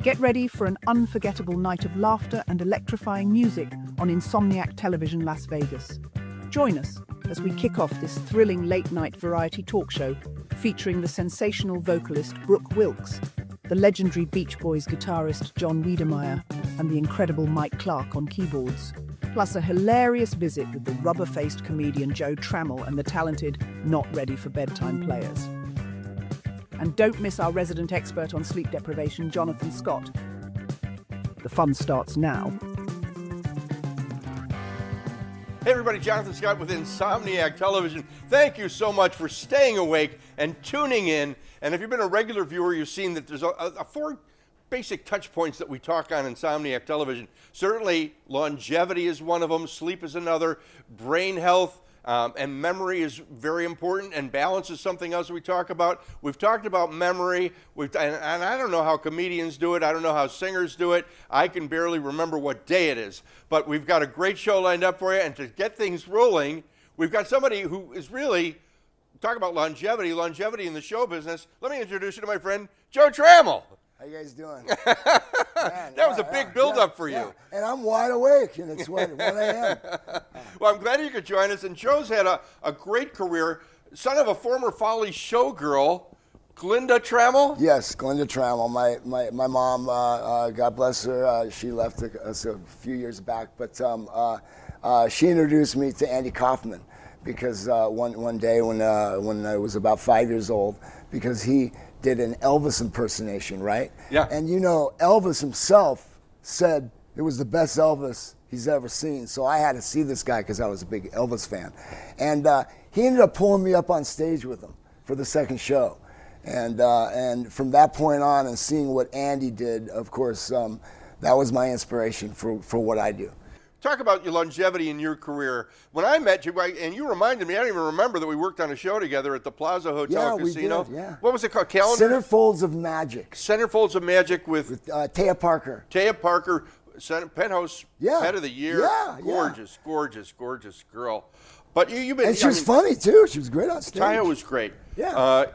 Get ready for an unforgettable night of laughter and electrifying music on Insomniac Television Las Vegas. Join us as we kick off this thrilling late-night variety talk show featuring the sensational vocalist Brooke Wilkes, the legendary Beach Boys guitarist John Wiedemeyer, and the incredible Mike Clark on keyboards, plus a hilarious visit with the rubber-faced comedian Joe Trammell and the talented Not Ready for Bedtime players. And don't miss our resident expert on sleep deprivation, Jonathan Scott. The fun starts now. Hey everybody, Jonathan Scott with Insomniac Television. Thank you so much for staying awake and tuning in. And if you've been a regular viewer, you've seen that there's four basic touch points that we talk on Insomniac Television. Certainly, longevity is one of them, sleep is another, brain health, and memory is very important, and balance is something else we talk about. We've talked about memory, and I don't know how comedians do it. I don't know how singers do it. I can barely remember what day it is. But we've got a great show lined up for you, and to get things rolling, we've got somebody who is really, talk about longevity in the show business. Let me introduce you to my friend, Joe Trammell. How you guys doing? Man, that was a big build-up for you. And I'm wide awake, and it's 1 a.m. Well, I'm glad you could join us. And Joe's had a great career, son of a former Folly showgirl, Glinda Trammell? Yes, Glinda Trammell. My mom, God bless her, she left us a few years back, but she introduced me to Andy Kaufman because one day when I was about 5 years old, because he did an Elvis impersonation, right? Yeah. And you know, Elvis himself said it was the best Elvis he's ever seen. So I had to see this guy because I was a big Elvis fan. And he ended up pulling me up on stage with him for the second show. And from that point on, and seeing what Andy did, of course, that was my inspiration for what I do. Talk about your longevity in your career. When I met you, and you reminded me, I don't even remember that we worked on a show together at the Plaza Hotel Casino. We did, yeah. What was it called? Calendar? Centerfolds of Magic. Centerfolds of Magic with Taya Parker. Taya Parker, Penthouse Pet of the Year. Yeah, gorgeous, gorgeous, gorgeous girl. But you've been. And she was funny too. She was great on stage. Taya was great. Yeah.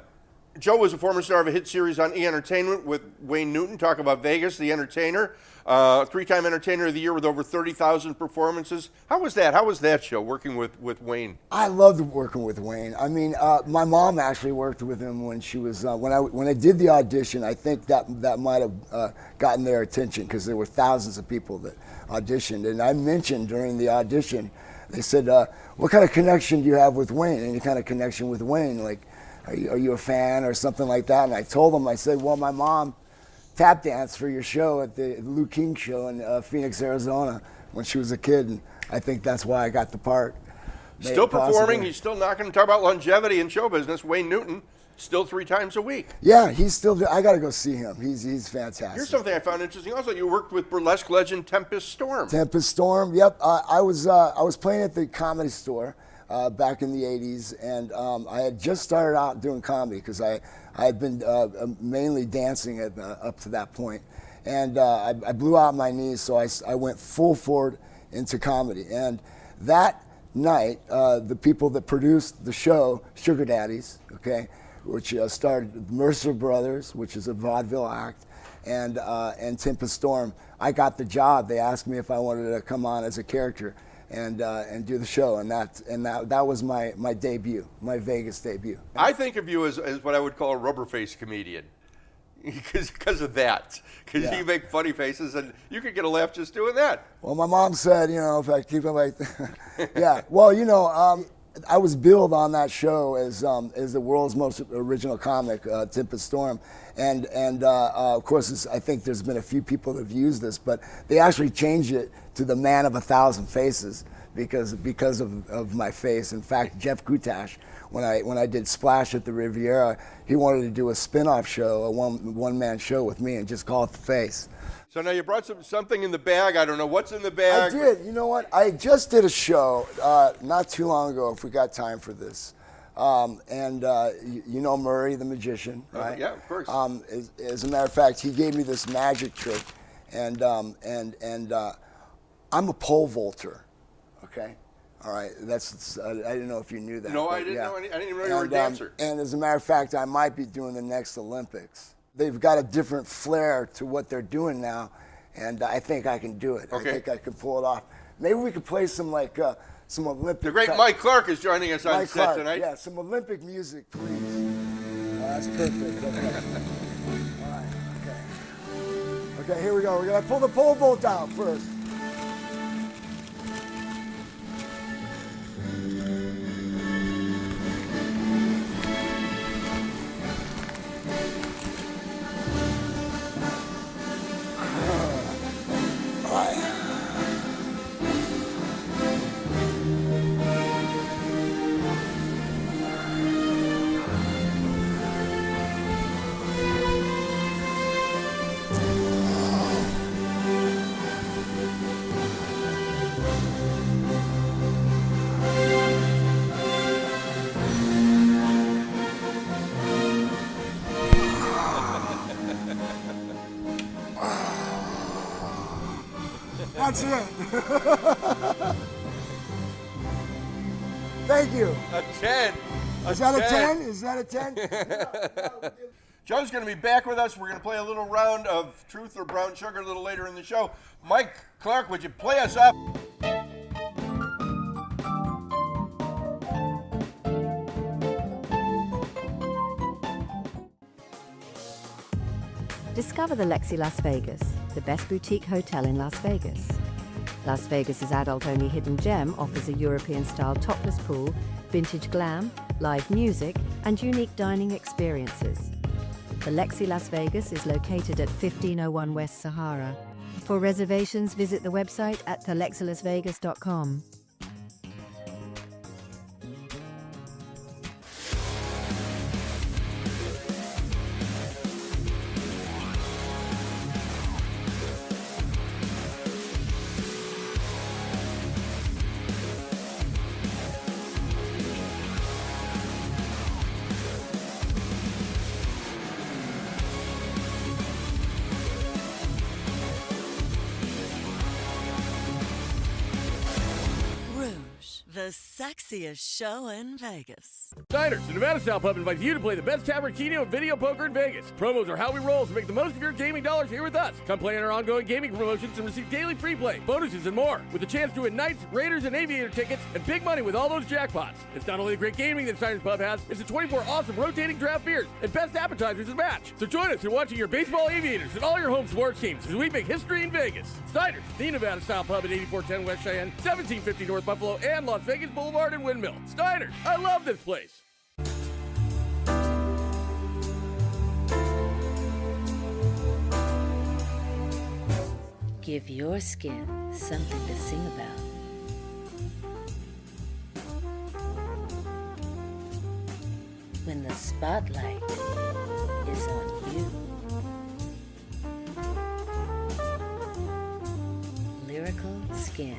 Joe was a former star of a hit series on E! Entertainment with Wayne Newton. Talk about Vegas, the entertainer. Three-time Entertainer of the Year with over 30,000 performances. How was that? How was that show, working with Wayne? I loved working with Wayne. I mean, my mom actually worked with him when she was, when I did the audition. I think that might have gotten their attention because there were thousands of people that auditioned. And I mentioned during the audition, they said, what kind of connection do you have with Wayne? Any kind of connection with Wayne? Like, are you a fan or something like that? And I told them, I said, well, my mom tap danced for your show at the Lou King show in Phoenix, Arizona when she was a kid, and I think that's why I got the part. Still performing, he's still knocking. Talk about longevity in show business. Wayne Newton, still 3 times a week. Yeah, he's still, I got to go see him. He's fantastic. Here's something I found interesting. Also, you worked with burlesque legend Tempest Storm. Tempest Storm, yep. I was playing at the Comedy Store back in the 80s, and I had just started out doing comedy because I had been mainly dancing up to that point. And I blew out my knees, so I went full forward into comedy. And that night, the people that produced the show, Sugar Daddies, okay, which started Mercer Brothers, which is a vaudeville act, and Tempest Storm, I got the job. They asked me if I wanted to come on as a character and do the show, and that was my debut, my Vegas debut. I think of you as what I would call a rubber-faced comedian, because of that. Because you make funny faces, and you could get a laugh just doing that. Well, my mom said, you know, if I keep it like, yeah. Well, you know, I was billed on that show as the world's most original comic, Tempest Storm, and of course, I think there's been a few people that have used this, but they actually changed it to the Man of 1,000 Faces because of my face. In fact, Jeff Kutash, when I did Splash at the Riviera, he wanted to do a spin-off show, a one-man show with me, and just call it The Face. So now you brought something in the bag. I don't know what's in the bag. I did. You know what? I just did a show not too long ago, if we got time for this. You know Murray, the magician, right? Yeah, of course. As a matter of fact, he gave me this magic trick, and I'm a pole vaulter, okay? All right, I didn't know if you knew that. No, I didn't know. I didn't even know you were a dancer. And as a matter of fact, I might be doing the next Olympics. they've got a different flair to what they're doing now, and I think I can do it. Okay. I think I can pull it off. Maybe we could play some some Olympic. The great Mike Clark is joining us on set tonight. Yeah, some Olympic music, please. That's perfect. Okay. All right. Okay. Okay, here we go. We're gonna pull the pole vault out first. That's it. Thank you. A 10. Is that a 10? Is that a 10? Joe's going to be back with us. We're going to play a little round of Truth or Brown Sugar a little later in the show. Mike Clark, would you play us up? Discover the Lexi Las Vegas, the best boutique hotel in Las Vegas. Las Vegas's adult-only hidden gem offers a European-style topless pool, vintage glam, live music, and unique dining experiences. The Lexi Las Vegas is located at 1501 West Sahara. For reservations, visit the website at thelexilasvegas.com. The sexiest show in Vegas. Diners, the Nevada-style pub invites you to play the best Taverquino and video poker in Vegas. Promos are how we roll, so make the most of your gaming dollars here with us. Come play in our ongoing gaming promotions and receive daily free play, bonuses, and more. With a chance to win Knights, Raiders, and Aviator tickets, and big money with all those jackpots. It's not only the great gaming that Diners Pub has, it's the 24 awesome rotating draft beers and best appetizers to match. So join us in watching your baseball Aviators and all your home sports teams as we make history in Vegas. Diners, the Nevada-style pub at 8410 West Cheyenne, 1750 North Buffalo, and Las Vegas Boulevard and Windmill. Steiners, I love this place. Give your skin something to sing about. When the spotlight is on you. Lyrical Skin.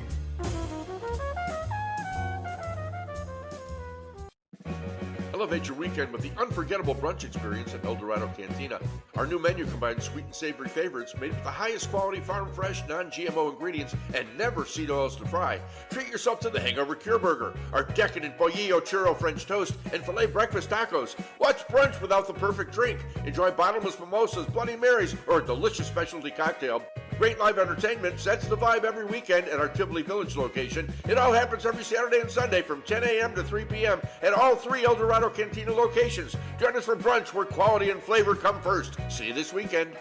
Elevate your weekend with the unforgettable brunch experience at El Dorado Cantina. Our new menu combines sweet and savory favorites made with the highest quality farm-fresh, non-GMO ingredients and never seed oils to fry. Treat yourself to the Hangover Cure Burger, our decadent Bollillo Churro French toast, and filet breakfast tacos. What's brunch without the perfect drink? Enjoy bottomless mimosas, Bloody Marys, or a delicious specialty cocktail. Great live entertainment sets the vibe every weekend at our Tivoli Village location. It all happens every Saturday and Sunday from 10 a.m. to 3 p.m. at all three El Dorado Cantina locations. Join us for brunch where quality and flavor come first. See you this weekend.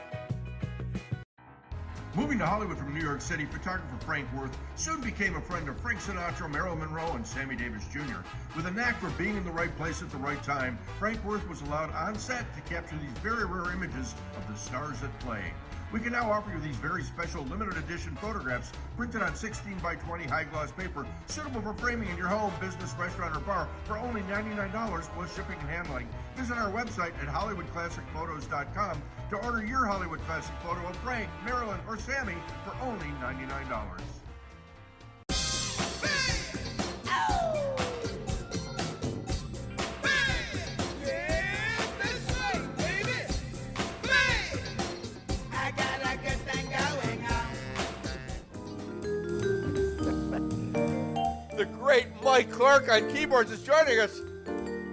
Moving to Hollywood from New York City, photographer Frank Worth soon became a friend of Frank Sinatra, Marilyn Monroe, and Sammy Davis Jr. With a knack for being in the right place at the right time, Frank Worth was allowed on set to capture these very rare images of the stars at play. We can now offer you these very special limited edition photographs printed on 16 by 20 high gloss paper, suitable for framing in your home, business, restaurant, or bar for only $99 plus shipping and handling. Visit our website at HollywoodClassicPhotos.com to order your Hollywood Classic photo of Frank, Marilyn, or Sammy for only $99. The great Mike Clark on keyboards is joining us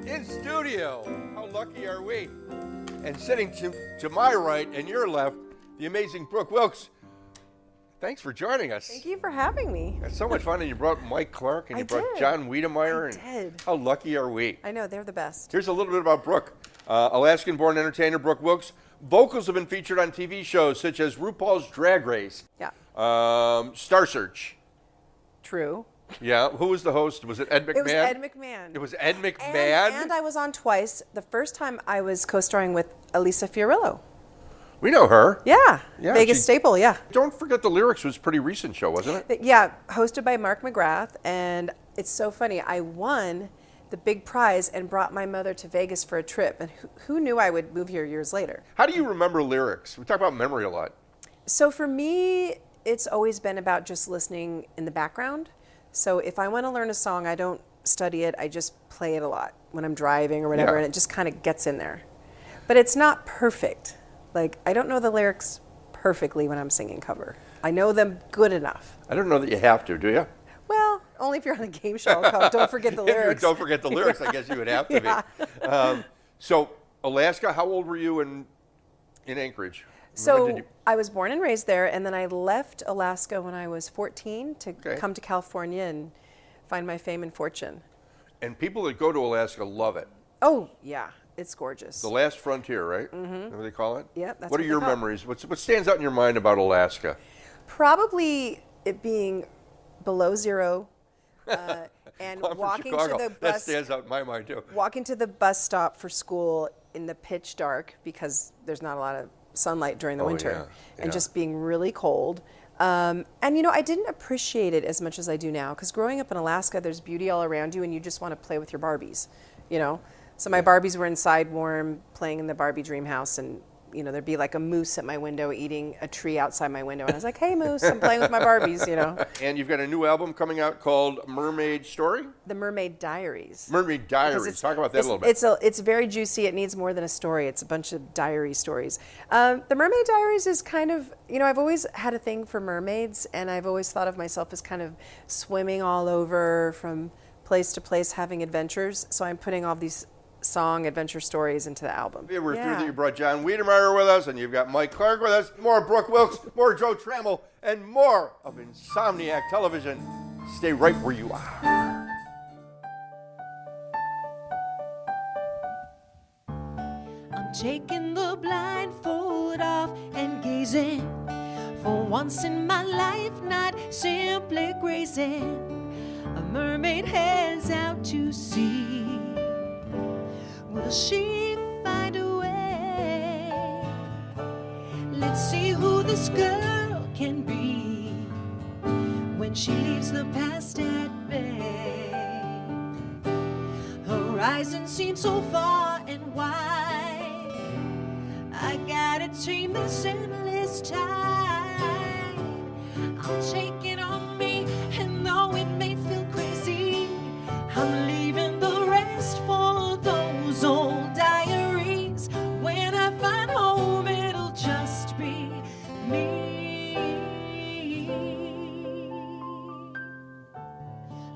in studio. How lucky are we? And sitting to my right and your left, the amazing Brooke Wilkes. Thanks for joining us. Thank you for having me. It's so much fun, and you brought Mike Clark, and you brought did. John Wiedemeyer. I did. How lucky are we? I know, they're the best. Here's a little bit about Brooke. Alaskan-born entertainer Brooke Wilkes. Vocals have been featured on TV shows such as RuPaul's Drag Race, Yeah. Star Search. True. Yeah, who was the host? Was it Ed McMahon? It was Ed McMahon. It was Ed McMahon? And I was on twice. The first time I was co-starring with Elisa Fiorillo. We know her. Yeah. Yeah, Vegas she- staple, yeah. Don't forget the Lyrics was a pretty recent show, wasn't it? Yeah, hosted by Mark McGrath. And it's so funny. I won the big prize and brought my mother to Vegas for a trip. And who knew I would move here years later? How do you remember lyrics? We talk about memory a lot. So for me, it's always been about just listening in the background. So if I want to learn a song, I don't study it. I just play it a lot when I'm driving or whatever, Yeah. and it just kind of gets in there. But it's not perfect. Like, I don't know the lyrics perfectly when I'm singing cover. I know them good enough. I don't know that you have to, do you? Well, only if you're on a game show called Don't Forget the If you Lyrics. don't forget the lyrics, I guess you would have to be. So, Alaska, how old were you in Anchorage? When So did you- I was born and raised there, and then I left Alaska when I was 14 to Okay. come to California and find my fame and fortune. And people that go to Alaska love it. Oh, yeah, it's gorgeous. The last frontier, right? Mm-hmm. What they call it? Yep, that's What are what they your call it. memories? What stands out in your mind about Alaska? Probably it being below zero and I'm from walking to Chicago. the That bus. stands out in my mind, too. Walking to the bus stop for school in the pitch dark because there's not a lot of sunlight during the Oh, winter, yeah, and yeah. just being really cold. And you know, I didn't appreciate it as much as I do now because growing up in Alaska, there's beauty all around you, and you just want to play with your Barbies, you know. So my Barbies were inside warm, playing in the Barbie dream house, and you know, there'd be like a moose at my window eating a tree outside my window, and I was like, "Hey, moose, I'm playing with my Barbies," you know. And you've got a new album coming out called Mermaid Story? The Mermaid Diaries. Mermaid Because Diaries. Talk about that a little bit. It's very juicy. It needs more than a story. It's a bunch of diary stories. The Mermaid Diaries is kind of, you know, I've always had a thing for mermaids, and I've always thought of myself as kind of swimming all over from place to place, having adventures. So I'm putting all these song adventure stories into the album. Yeah, we're through that you brought John Wiedemeyer with us, and you've got Mike Clark with us, more Brooke Wilkes, more Joe Trammell, and more of Insomniac Television. Stay right where you are. I'm taking the blindfold off and gazing. For once in my life, not simply grazing. A mermaid heads out to sea. Will she find a way? Let's see who this girl can be when she leaves the past at bay. Horizon seems so far and wide. I gotta tame this endless tide. I'm taking on me, and though it may feel crazy, I'm leaving the rest for those old diaries. When I find home, it'll just be me.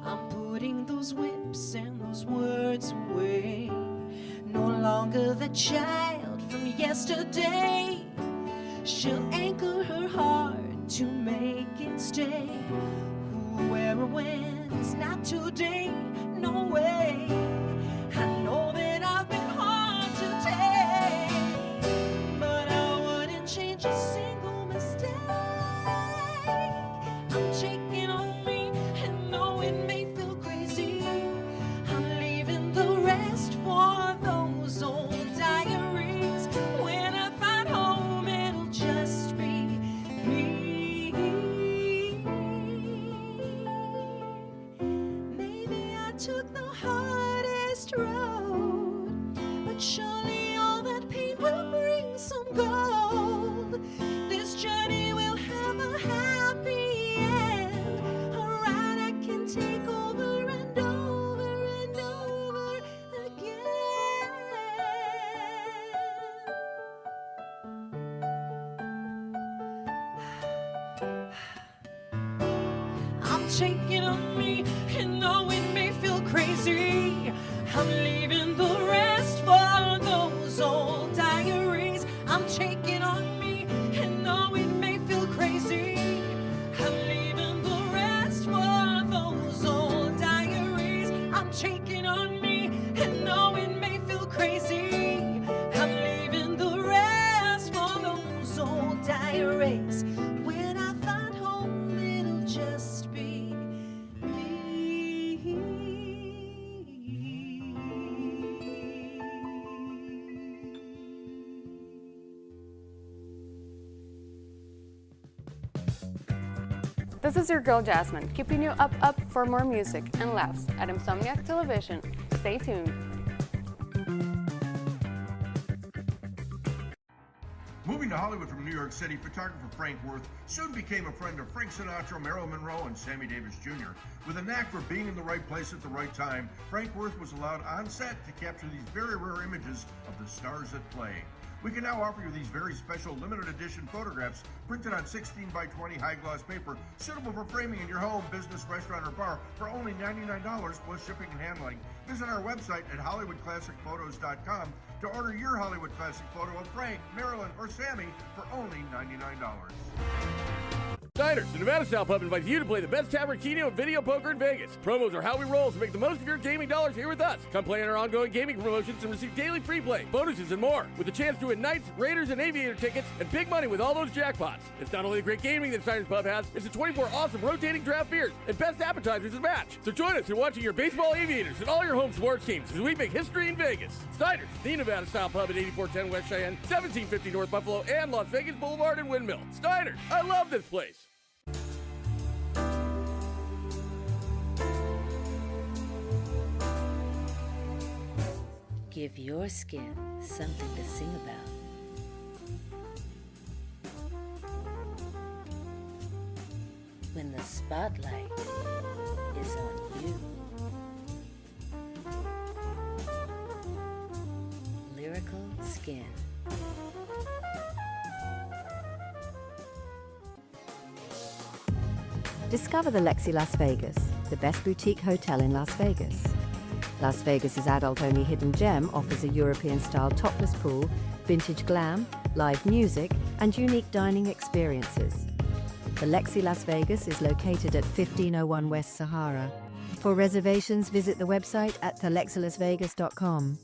I'm putting those whips and those words away. No longer the child from yesterday. She'll anchor her heart to make it stay. Who, where, or when is not today. No way. I know that I've been hard to take, but I wouldn't change a single mistake. I'm taking on me, and though it may feel crazy, I'm leaving the rest for those old diaries. When I find home, it'll just be me. Maybe I took the hardest road, but surely all that pain will bring some gold. This journey will have a happy end, a ride I can take over and over and over again. I'm taking on me, and though it may feel crazy, I'm leaving the rest for those old diaries. This is your girl Jasmine, keeping you up for more music and laughs at Insomniac Television. Stay tuned. Moving to Hollywood from New York City, photographer Frank Worth soon became a friend of Frank Sinatra, Marilyn Monroe, and Sammy Davis Jr. With a knack for being in the right place at the right time, Frank Worth was allowed on set to capture these very rare images of the stars at play. We can now offer you these very special limited edition photographs printed on 16 by 20 high gloss paper, suitable for framing in your home, business, restaurant, or bar for only $99 plus shipping and handling. Visit our website at HollywoodClassicPhotos.com to order your Hollywood Classic photo of Frank, Marilyn, or Sammy for only $99. Diners, the Nevada Style Pub invites you to play the best tavern, keno, and video poker in Vegas. Promos are how we roll, so make the most of your gaming dollars here with us. Come play in our ongoing gaming promotions and receive daily free play, bonuses, and more, with a chance to win Knights, Raiders, and Aviator tickets and big money with all those jackpots. It's not only the great gaming that Diners Pub has, it's the 24 awesome rotating draft beers and best appetizers to match. So join us in watching your baseball Aviators and all your home sports teams as we make history in Vegas. Diners, the Nevada Style Pub at 8410 West Cheyenne, 1750 North Buffalo, and Las Vegas Boulevard and Windmill. Diners, I love this place. Give your skin something to sing about. When the spotlight is on you. Lyrical Skin. Discover the Lexi Las Vegas, the best boutique hotel in Las Vegas. Las Vegas's adult-only hidden gem offers a European-style topless pool, vintage glam, live music, and unique dining experiences. The Lexi Las Vegas is located at 1501 West Sahara. For reservations, visit the website at thelexilasvegas.com.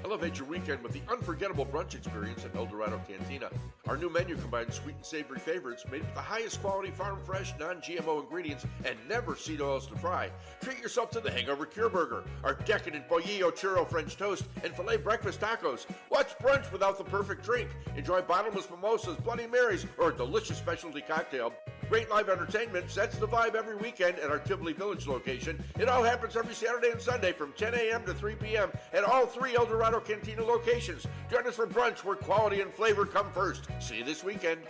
Elevate your weekend with the unforgettable brunch experience at El Dorado Cantina. Our new menu combines sweet and savory favorites made with the highest quality farm-fresh, non-GMO ingredients and never seed oils to fry. Treat yourself to the Hangover Cure Burger, our decadent Bollillo Churro French Toast, and filet breakfast tacos. What's brunch without the perfect drink? Enjoy bottomless mimosas, Bloody Marys, or a delicious specialty cocktail. Great live entertainment sets the vibe every weekend at our Tivoli Village location. It all happens every Saturday and Sunday from 10 a.m. to 3 p.m. at all 3 El Dorado Cantina locations. Join us for brunch where quality and flavor come first. See you this weekend.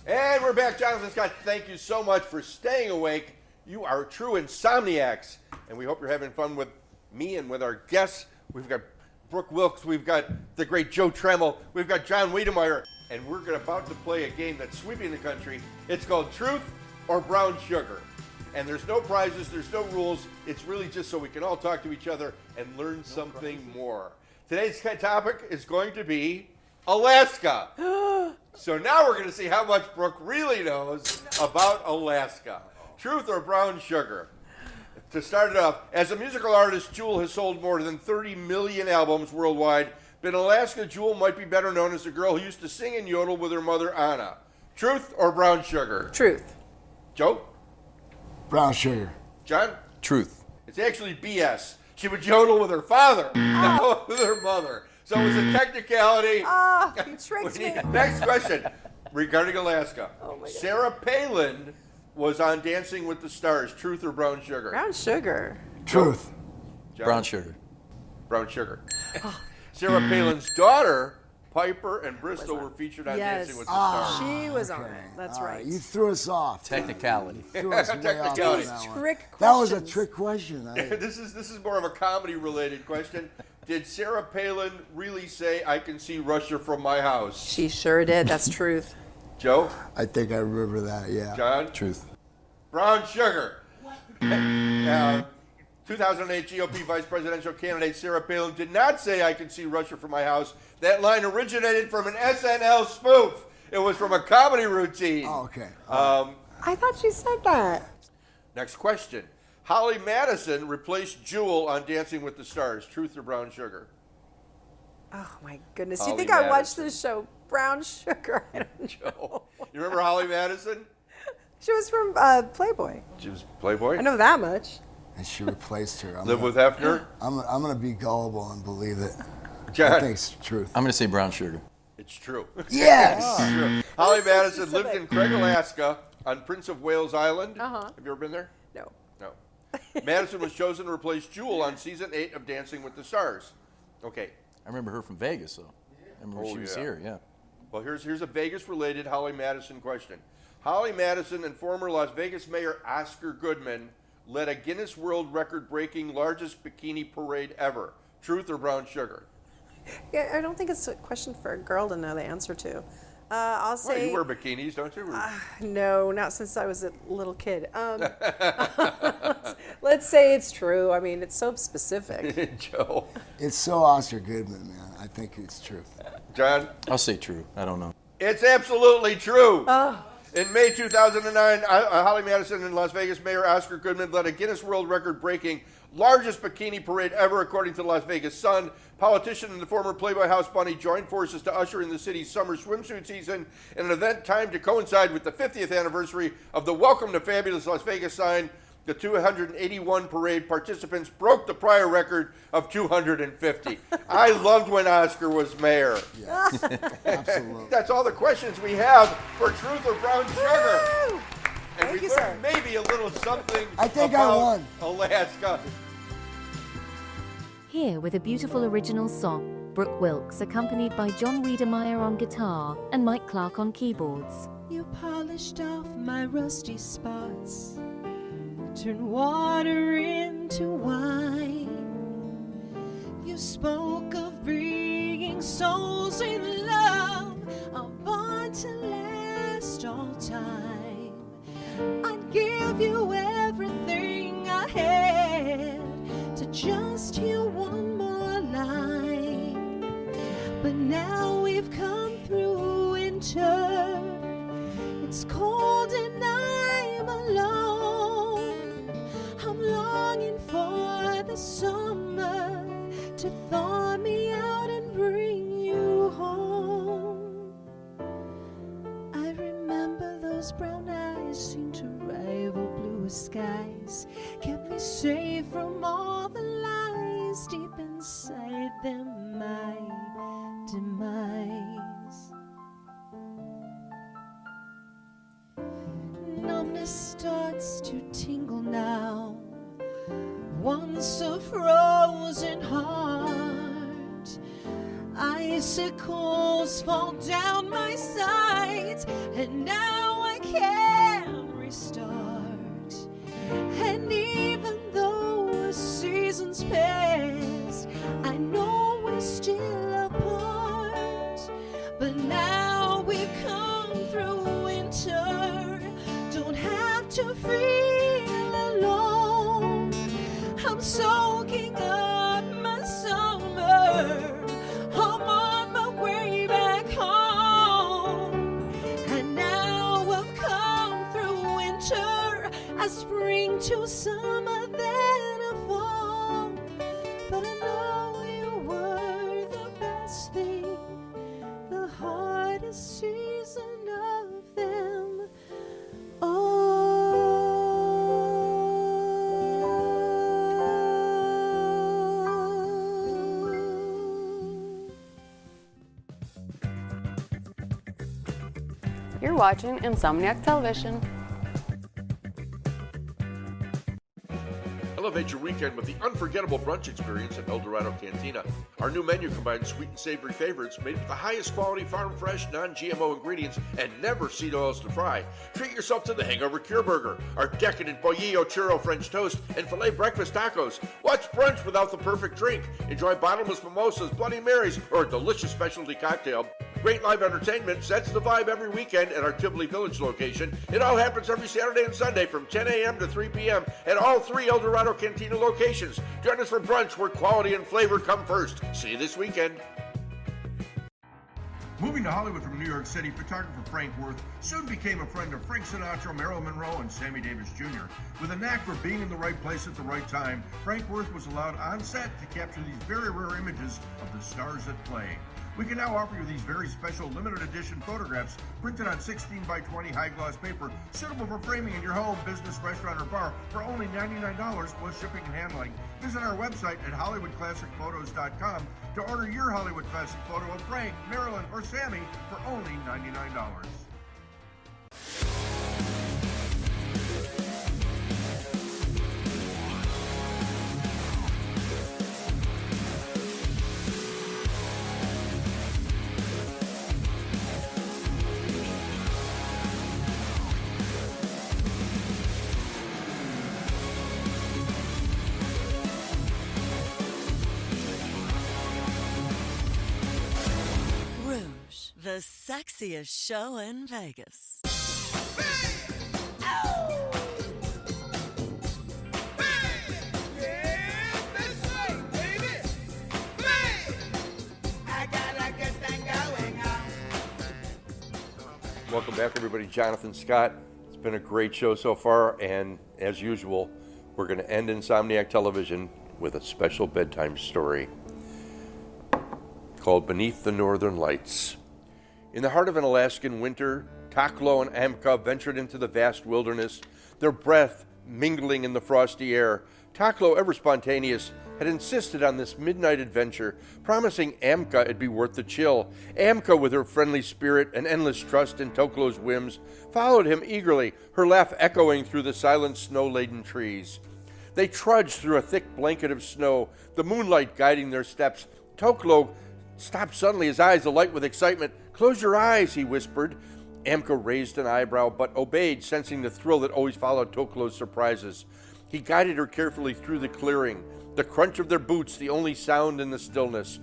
And we're back. Jonathan Scott, thank you so much for staying awake. You are true insomniacs. And we hope you're having fun with me and with our guests. We've got Brooke Wilkes, we've got the great Joe Tremmel, we've got John Wiedemeyer, and we're about to play a game that's sweeping the country. It's called Truth or Brown Sugar. And there's no prizes, there's no rules. It's really just so we can all talk to each other and learn something more. Today's topic is going to be Alaska. So now we're going to see how much Brooke really knows about Alaska. Truth or brown sugar? To start it off, as a musical artist, Jewel has sold more than 30 million albums worldwide, but in Alaska, Jewel might be better known as the girl who used to sing and yodel with her mother, Anna. Truth or brown sugar? Truth. Joe? Brown sugar. John? Truth. It's actually BS. She would yodel with her father, not with her mother. So it was a technicality. You tricked me. Next question regarding Alaska. Oh my God. Sarah Palin was on Dancing with the Stars. Truth or brown sugar? Brown sugar. Truth. John? Brown sugar. Brown sugar. Sarah Palin's daughter, Piper, and Bristol were featured on Dancing with the Stars. She was on it. That's All right. You threw us off. Technicality. Threw us way off on Technicality. that one. Trick That was a questions. trick question. This is more of a comedy-related question. Did Sarah Palin really say, "I can see Russia from my house"? She sure did. That's truth. Joe? I think I remember that, yeah. John? Truth. Brown sugar. 2008 GOP vice presidential candidate Sarah Palin did not say, "I can see Russia from my house." That line originated from an SNL spoof. It was from a comedy routine. Oh, okay. I thought she said that. Next question. Holly Madison replaced Jewel on Dancing with the Stars. Truth or brown sugar? Oh my goodness! Holly You think I watched Madison. this show, Brown Sugar? I don't know. Joe. You remember Holly Madison? She was from Playboy. She was Playboy. I know that much. And she replaced her. Live with Hefner. I'm going to be gullible and believe it. John. I think it's the truth. I'm going to say brown sugar. It's true. Yes! It's true. Holly That's so Madison lived in specific. Craig, Alaska, on Prince of Wales Island. Uh-huh. Have you ever been there? No. No. Madison was chosen to replace Jewel on season 8 of Dancing with the Stars. Okay. I remember her from Vegas, though. I remember Oh, she was yeah. here, yeah. Well, here's a Vegas-related Holly Madison question. Holly Madison and former Las Vegas Mayor Oscar Goodman led a Guinness World Record-breaking largest bikini parade ever. Truth or brown sugar? Yeah, I don't think it's a question for a girl to know the answer to. I'll Well, say you wear bikinis, don't you? no, not since I was a little kid. Let's say it's true. I mean, it's so specific. Joe. It's so Oscar Goodman, man. I think it's true. John? I'll say true. I don't know. It's absolutely true. In May 2009, Holly Madison and Las Vegas Mayor Oscar Goodman led a Guinness World Record-breaking largest bikini parade ever, according to the Las Vegas Sun. Politician and the former Playboy house bunny joined forces to usher in the city's summer swimsuit season in an event timed to coincide with the 50th anniversary of the Welcome to Fabulous Las Vegas sign. The 281 parade participants broke the prior record of 250. I loved when Oscar was mayor. Yes, absolutely. That's all the questions we have for Truth or Brown Sugar. Woo! And Thank we you, learned sir. maybe a little something I think I about won. Alaska. Here with a beautiful original song, Brooke Wilkes, accompanied by John Wiedemeyer on guitar and Mike Clark on keyboards. You polished off my rusty spots, turned water into wine. You spoke of bringing souls in love, a bond to last all time. I'd give you everything I had to just hear one more line. But now we've come through winter. It's cold and I'm alone. I'm longing for the summer to thaw me out and bring you home. I remember those brown eyes seemed to rival bluer skies, kept me safe from all the lies deep inside them, my demise. Numbness starts to tingle now, once a frozen heart. Icicles fall down my sides, and now I can't restart. And even though a season's passed, I know we're still apart. But now we've come through winter, don't have to feel alone. I'm soaking up my summer, I'm on my way back home. And now we've come through winter, a spring to summer, then a fall. But I know you were the best thing, the hardest season of them all. You're watching Insomniac Television. Elevate your weekend with the unforgettable brunch experience at El Dorado Cantina. Our new menu combines sweet and savory favorites made with the highest quality farm fresh, non-GMO ingredients and never seed oils to fry. Treat yourself to the Hangover Cure Burger, our decadent Bollillo Churro French toast, and filet breakfast tacos. What's brunch without the perfect drink? Enjoy bottomless mimosas, Bloody Marys, or a delicious specialty cocktail. Great live entertainment sets the vibe every weekend at our Tivoli Village location. It all happens every Saturday and Sunday from 10 a.m. to 3 p.m. at all 3 El Dorado Cantina locations. Join us for brunch where quality and flavor come first. See you this weekend. Moving to Hollywood from New York City, photographer Frank Worth soon became a friend of Frank Sinatra, Marilyn Monroe, and Sammy Davis Jr. With a knack for being in the right place at the right time, Frank Worth was allowed on set to capture these very rare images of the stars at play. We can now offer you these very special limited edition photographs printed on 16 by 20 high gloss paper, suitable for framing in your home, business, restaurant, or bar for only $99 plus shipping and handling. Visit our website at HollywoodClassicPhotos.com to order your Hollywood Classic photo of Frank, Marilyn, or Sammy for only $99. The sexiest show in Vegas. Welcome back, everybody. Jonathan Scott. It's been a great show so far, and as usual, we're going to end Insomniac Television with a special bedtime story called Beneath the Northern Lights. In the heart of an Alaskan winter, Taklo and Amka ventured into the vast wilderness, their breath mingling in the frosty air. Taklo, ever spontaneous, had insisted on this midnight adventure, promising Amka it'd be worth the chill. Amka, with her friendly spirit and endless trust in Toklo's whims, followed him eagerly, her laugh echoing through the silent snow-laden trees. They trudged through a thick blanket of snow, the moonlight guiding their steps. Toklo stopped suddenly, his eyes alight with excitement. "Close your eyes," he whispered. Amka raised an eyebrow, but obeyed, sensing the thrill that always followed Toklo's surprises. He guided her carefully through the clearing, the crunch of their boots the only sound in the stillness.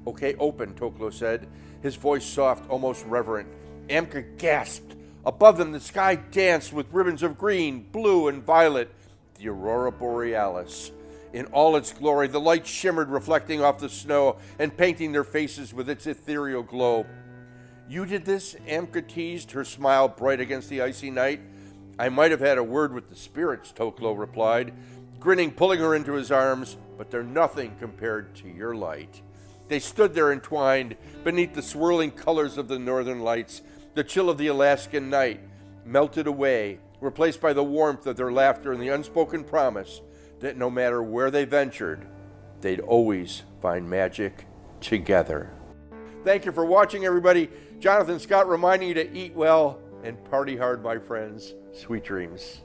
"Okay, open," Toklo said, his voice soft, almost reverent. Amka gasped. Above them, the sky danced with ribbons of green, blue, and violet, the aurora borealis. In all its glory, the light shimmered, reflecting off the snow and painting their faces with its ethereal glow. "You did this?" Amka teased, her smile bright against the icy night. "I might have had a word with the spirits," Toklo replied, grinning, pulling her into his arms, "but they're nothing compared to your light." They stood there entwined beneath the swirling colors of the northern lights. The chill of the Alaskan night melted away, replaced by the warmth of their laughter and the unspoken promise that no matter where they ventured, they'd always find magic together. Thank you for watching, everybody. Jonathan Scott reminding you to eat well and party hard, my friends. Sweet dreams.